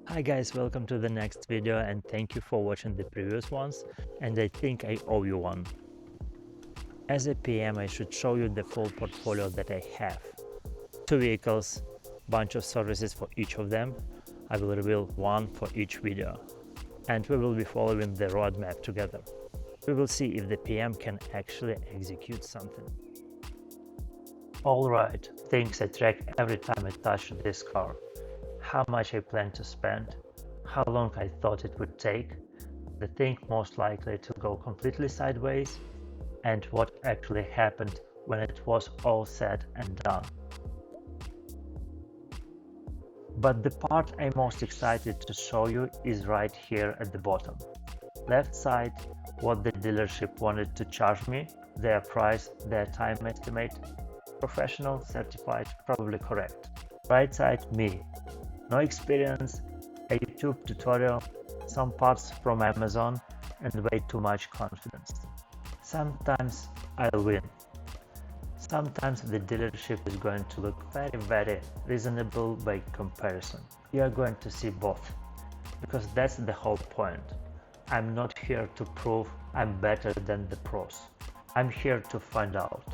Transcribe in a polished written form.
Hi guys, welcome to the next video and thank you for watching the previous ones, and I think I owe you one. As a PM, I should show you the full portfolio that I have. 2 vehicles, bunch of services for each of them. I will reveal one for each video. And we will be following the roadmap together. We will see if the PM can actually execute something. Alright, things I track every time I touch this car. How much I plan to spend, how long I thought it would take, the thing most likely to go completely sideways, and what actually happened when it was all said and done. But the part I'm most excited to show you is right here at the bottom. Left side, what the dealership wanted to charge me, their price, their time estimate, professional, certified, probably correct. Right side, me. No experience, a YouTube tutorial, some parts from Amazon, and way too much confidence. Sometimes I'll win. Sometimes the dealership is going to look very reasonable by comparison. You are going to see both, because that's the whole point. I'm not here to prove I'm better than the pros. I'm here to find out.